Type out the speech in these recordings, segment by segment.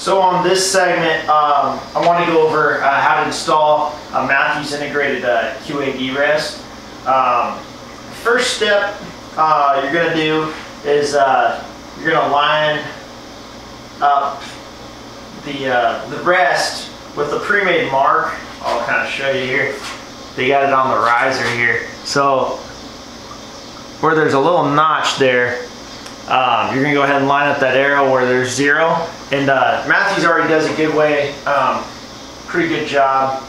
So on this segment, I want to go over how to install a Matthews integrated QAD rest. First step you're going to do is you're going to line up the rest with the pre-made mark. I'll kind of show you here. They got it on the riser here. So where there's a little notch there, you're gonna go ahead and line up that arrow where there's 0. And Matthews already does a good way, pretty good job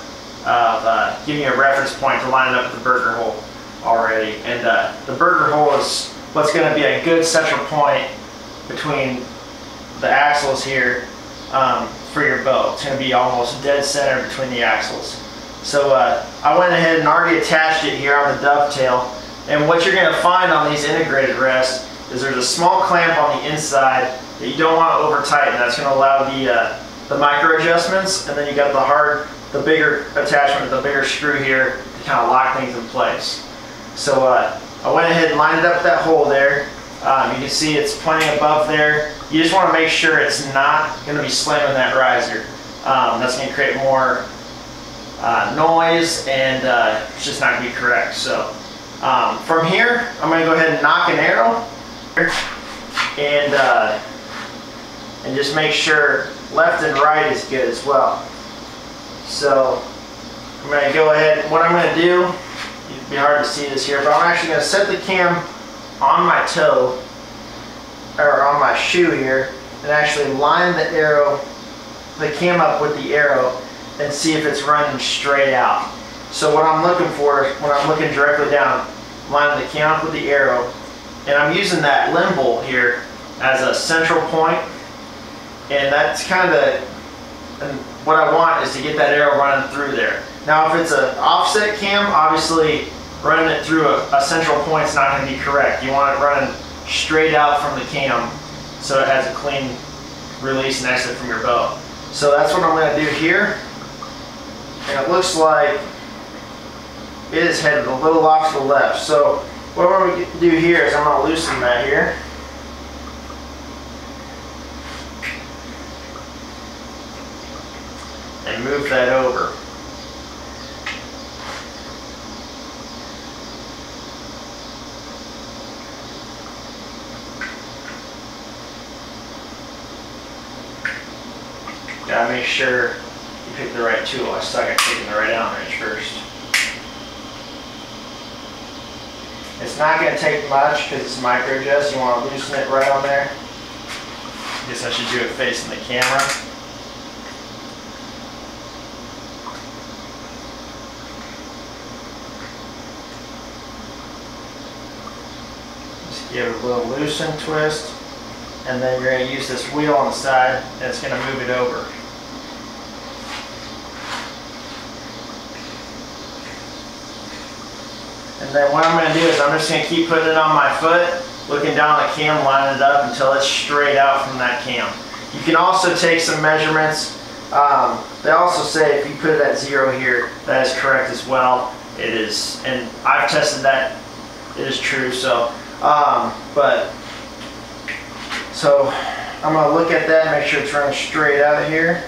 of giving you a reference point to line up the burger hole already. And the burger hole is what's gonna be a good central point between the axles here for your bow. It's gonna be almost dead center between the axles. So I went ahead and already attached it here on the dovetail. And what you're gonna find on these integrated rests is there's a small clamp on the inside that you don't want to over tighten. That's going to allow the micro adjustments, and then you got the bigger attachment, the bigger screw here to kind of lock things in place. So I went ahead and lined it up that hole there. You can see it's plenty above there. You just want to make sure it's not going to be slamming that riser. That's going to create more noise, and it's just not going to be correct. So from here, I'm going to go ahead and knock an arrow. And just make sure left and right is good as well. So I'm going to go ahead, what I'm going to do, it'd be hard to see this here, but I'm actually going to set the cam on my toe, or on my shoe here, and actually line the cam up with the arrow and see if it's running straight out. So what I'm looking for, when I'm looking directly down, line the cam up with the arrow. And I'm using that limb bolt here as a central point, and that's kind of what I want, is to get that arrow running through there. Now if it's an offset cam, obviously running it through a central point is not going to be correct. You want it running straight out from the cam so it has a clean release and exit from your bow. So that's what I'm going to do here, and it looks like it is headed a little off to the left. So what I'm going to do here is I'm going to loosen that here. And move that over. Gotta make sure you pick the right tool. I suck at picking the right Allen wrench first. It's not going to take much because it's micro adjust. You want to loosen it right on there. I guess I should do it facing the camera. Just give it a little loosen twist, and then you're going to use this wheel on the side, and it's going to move it over. And then what I'm going to do is I'm just going to keep putting it on my foot, looking down the cam, lining it up until it's straight out from that cam. You can also take some measurements. They also say if you put it at 0 here, that is correct as well. It is, and I've tested that. It is true. So, so I'm going to look at that and make sure it's running straight out here.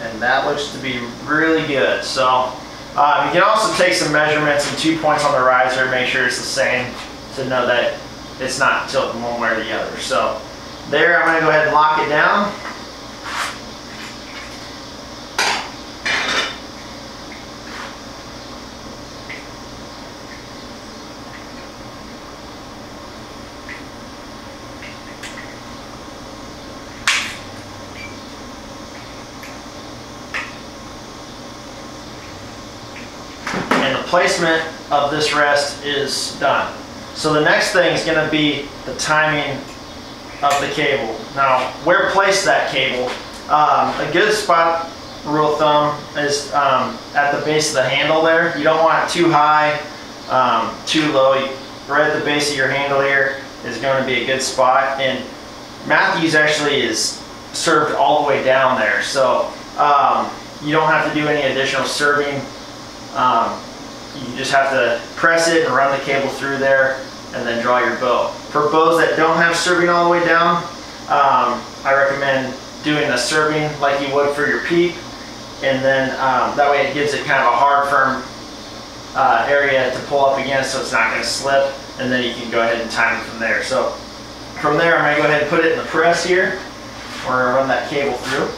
And that looks to be really good. So you can also take some measurements and 2 points on the riser, make sure it's the same to know that it's not tilting one way or the other. So there, I'm going to go ahead and lock it down. And the placement of this rest is done. So the next thing is going to be the timing of the cable. Now, where to place that cable? A good spot, rule of thumb, is at the base of the handle there. You don't want it too high, too low. Right at the base of your handle here is going to be a good spot. And Matthews actually is served all the way down there. So you don't have to do any additional serving you just have to press it and run the cable through there and then draw your bow. For bows that don't have serving all the way down, I recommend doing the serving like you would for your peep, and then that way it gives it kind of a hard, firm area to pull up against so it's not going to slip, and then you can go ahead and time it from there. So from there, I'm going to go ahead and put it in the press here, or run that cable through.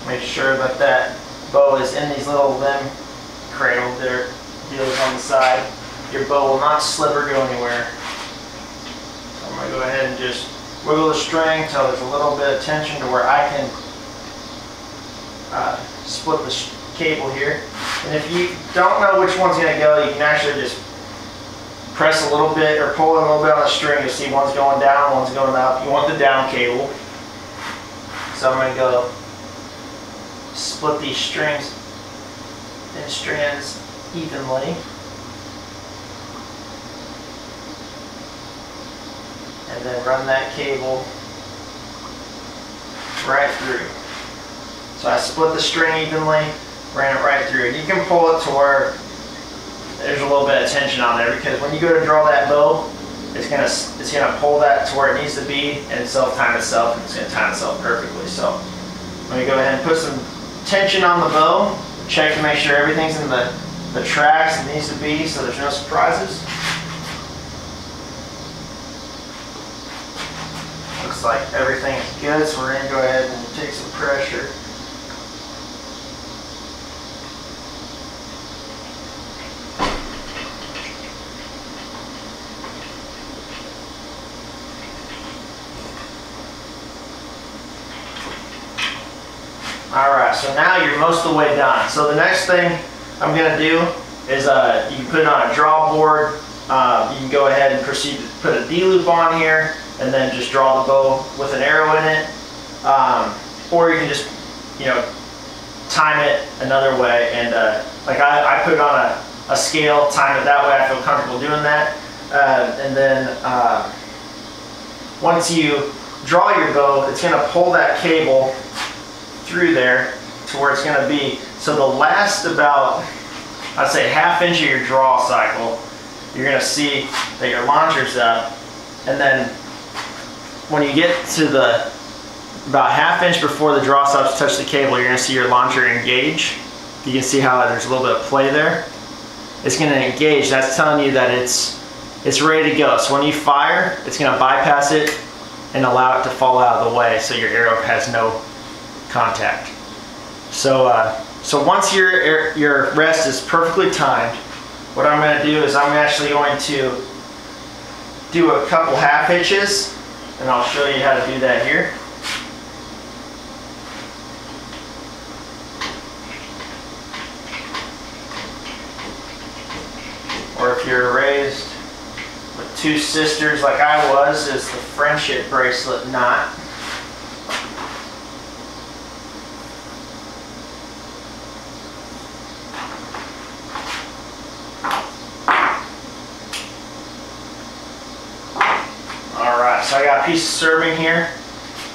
Make sure that that bow is in these little limb cradles there, deals on the side. Your bow will not slip or go anywhere. So I'm going to go ahead and just wiggle the string until there's a little bit of tension to where I can split the cable here. And if you don't know which one's going to go, you can actually just press a little bit or pull a little bit on the string. You'll see one's going down, one's going up. You want the down cable. So I'm going to go split these strings and strands evenly. And then run that cable right through. So I split the string evenly, ran it right through. And you can pull it to where there's a little bit of tension on there, because when you go to draw that bow, it's gonna pull that to where it needs to be, and it's self-time itself, and it's gonna time itself perfectly. So let me go ahead and put some tension on the bow, check to make sure everything's in the tracks it needs to be so there's no surprises. Looks like everything's good, so we're going to go ahead and take some pressure. Alright, so now you're most of the way done. So the next thing I'm going to do is you can put it on a draw board. You can go ahead and proceed to put a D-loop on here and then just draw the bow with an arrow in it. Or you can just, time it another way. And like I put it on a scale, time it that way. I feel comfortable doing that. And then once you draw your bow, it's going to pull that cable through there to where it's going to be. So the last about, I'd say, ½ inch of your draw cycle, you're going to see that your launcher's up, and then when you get to the about ½ inch before the draw stops to touch the cable, you're going to see your launcher engage. You can see how there's a little bit of play there. It's going to engage. That's telling you that it's ready to go. So when you fire, it's going to bypass it and allow it to fall out of the way, so your arrow has no contact. So so once your rest is perfectly timed, what I'm going to do is I'm actually going to do a couple ½ hitches, and I'll show you how to do that here. Or if you're raised with two sisters like I was, it's the friendship bracelet knot. So I got a piece of serving here.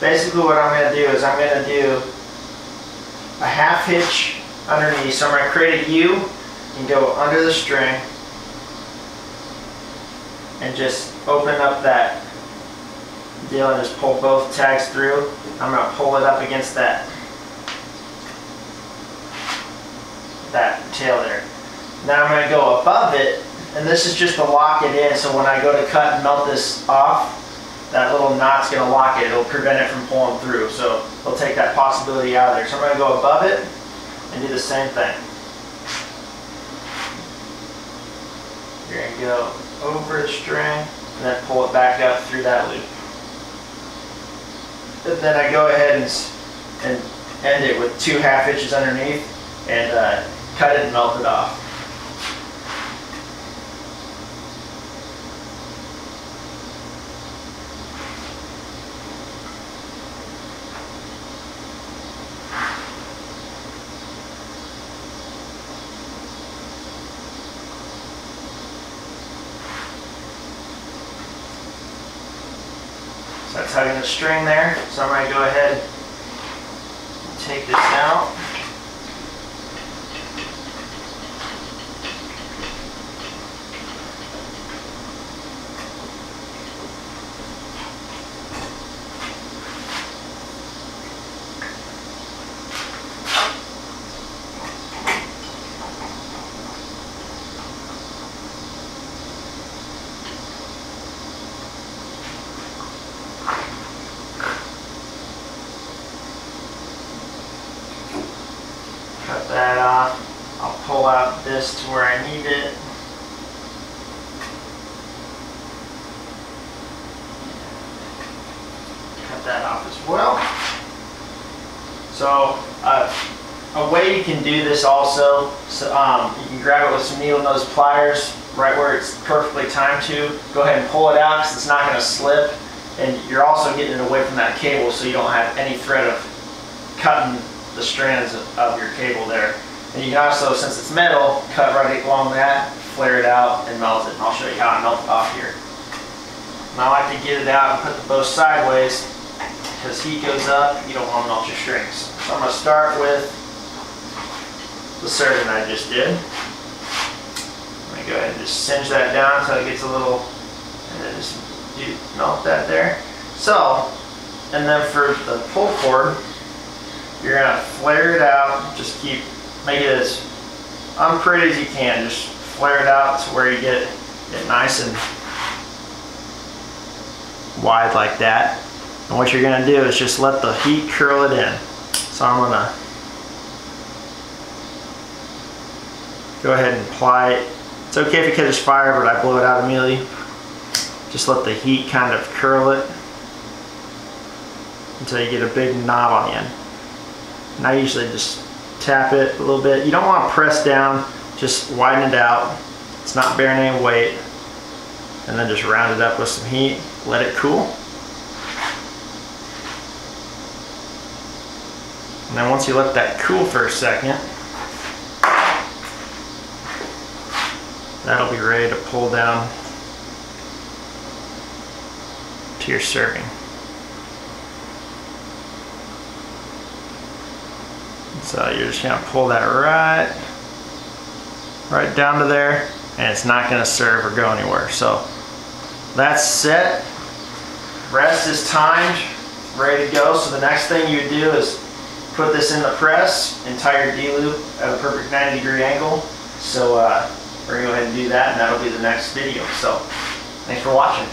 Basically what I'm going to do is I'm going to do a ½ hitch underneath. So I'm going to create a U and go under the string and just open up that deal and just pull both tags through. I'm going to pull it up against that tail there. Now I'm going to go above it, and this is just to lock it in, so when I go to cut and melt this off, that little knot's going to lock it. It'll prevent it from pulling through. So it'll take that possibility out of there. So I'm going to go above it and do the same thing. You're going to go over the string and then pull it back up through that loop. And then I go ahead and end it with 2 ½ hitches underneath and cut it and melt it off. tugging the string there. So I'm going to go ahead and take this out. Cut that off. I'll pull out this to where I need it. Cut that off as well. So a way you can do this also, so, you can grab it with some needle nose pliers right where it's perfectly timed to. Go ahead and pull it out because it's not going to slip. And you're also getting it away from that cable so you don't have any threat of cutting the strands of your cable there. And you can also, since it's metal, cut right along that, flare it out, and melt it. And I'll show you how I melt it off here. And I like to get it out and put the bow sideways because heat goes up, you don't want to melt your strings. So I'm going to start with the serving I just did. I'm going to go ahead and just singe that down until it gets a little, and then just melt that there. So, and then for the pull cord, you're going to flare it out, just make it as unpretty as you can. Just flare it out to where you get it nice and wide like that. And what you're going to do is just let the heat curl it in. So I'm going to go ahead and apply it. It's okay if it catches fire, but I blow it out immediately. Just let the heat kind of curl it until you get a big knob on the end. And I usually just tap it a little bit. You don't want to press down, just widen it out. It's not bearing any weight. And then just round it up with some heat, let it cool. And then once you let that cool for a second, that'll be ready to pull down to your serving. So you're just going to pull that right down to there, and it's not going to serve or go anywhere. So that's set. Rest is timed, ready to go. So the next thing you do is put this in the press and tie your D-loop at a perfect 90-degree angle. So we're going to go ahead and do that, and that'll be the next video. So thanks for watching.